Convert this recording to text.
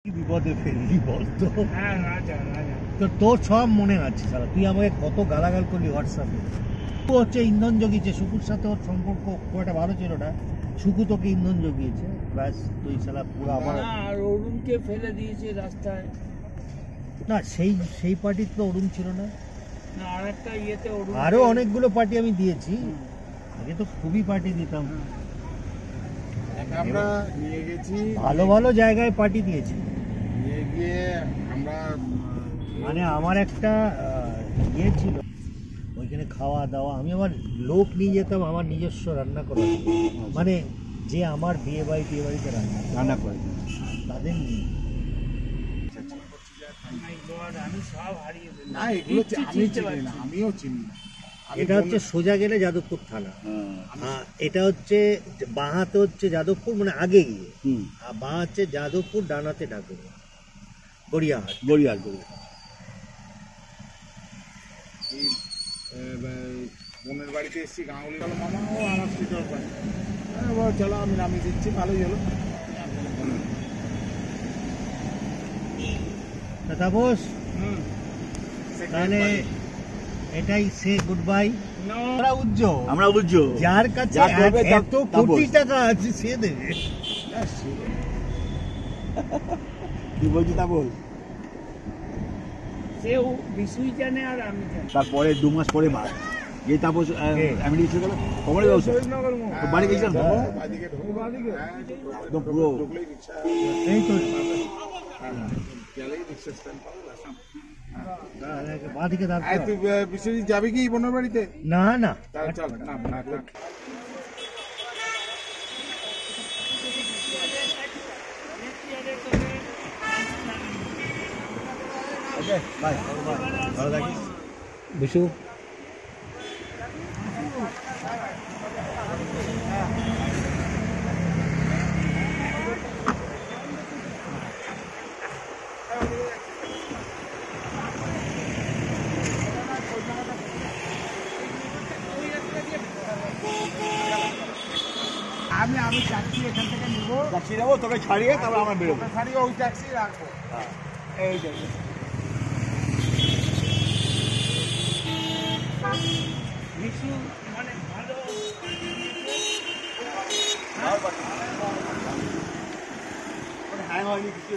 কি বিপদে ফেললি বলতো। হ্যাঁ রাজা রাজা তো তোর সব মনে আছে সারা, তুই আমাকে কত গালাগাল করলি হোয়াটসঅ্যাপে। ও হচ্ছে ইন্ধন জগিয়েছে, শুকুর সাথে ওর সম্পর্ক খুব একটা ভালো ছিল না, শুকু তোকে ইন্ধন জগিয়েছে, ব্যাস তুই সালা পুরো আমার। না, আর অরুণকে ফেলে দিয়েছে রাস্তায়। না সেই পার্টির তো অরুণ ছিল না, না আর একটা ইয়েতে অরুণ, আরো অনেকগুলো পার্টি আমি দিয়েছি, আগে তো খুবই পার্টি দিতাম, আমরা নিয়ে গেছি, ভালো ভালো জায়গায় পার্টি দিয়েছি। নিয়ে গিয়ে আমরা মানে আমার একটা ইয়ে ছিল ওইখানে খাওয়া দাওয়া, আমি আমার লোক নিয়ে যেতাম, আমার নিজস্ব রান্না করা, মানে যে আমার বিয়ে বাড়িতে রান্না করে তাদের নিয়ে। আমি সব হারিয়ে ফেলি। না এগুলো আমি চিনি না, আমিও চিনি না। এটা হচ্ছে সোজা গেলে যাদবপুর থানা, এটা হচ্ছে বাঁহাতে হচ্ছে যাদবপুর, মানে আগে গিয়ে, আর বাঁ হচ্ছে যাদবপুর, ডানাতে ঢাকুর, গড়িয়াহাট। বোনের বাড়িতে এসেছি, গাঁগুলি গেল মামা, ও আমার স্ট্রিটের পায়, চলো আমি নামিয়ে দিচ্ছি, ভালোই হলো। তাপস তাহলে এটাই সে গুড বাই। আমরা উজ্জ্বল যার কাছে এত কোটি টাকা আছে সে দেবে। কি বলছি তাপস? সেও বিশুই জানে আর আমি জানি। তারপরে 2 মাস পরে মা যে তাপস আমেরিকা চলে গেল, খবরে ব্যবসা বাড়ি গেছিলাম তো, একদম পুরো এই তো গেলেই রিক্সা স্ট্যান্ড পাবো, বাঁ দিকে দাঁড়াতে তুই বিশ্বজিৎ যাবি কি বোনের বাড়িতে? না না তাহলে চল, না না থাক। ভাই ভালো থাকিস বিশু। আমি ট্যাক্সি এখান থেকে নিবো, ট্যাক্সি নেবো, তোকে ছাড়িয়ে তারপর আমরা বেরোবো। ছাড়িয়ে ওই ট্যাক্সি রাখবো। এই দেখো বিশু মানে ভালো হ্যাং হয়নি কিছু।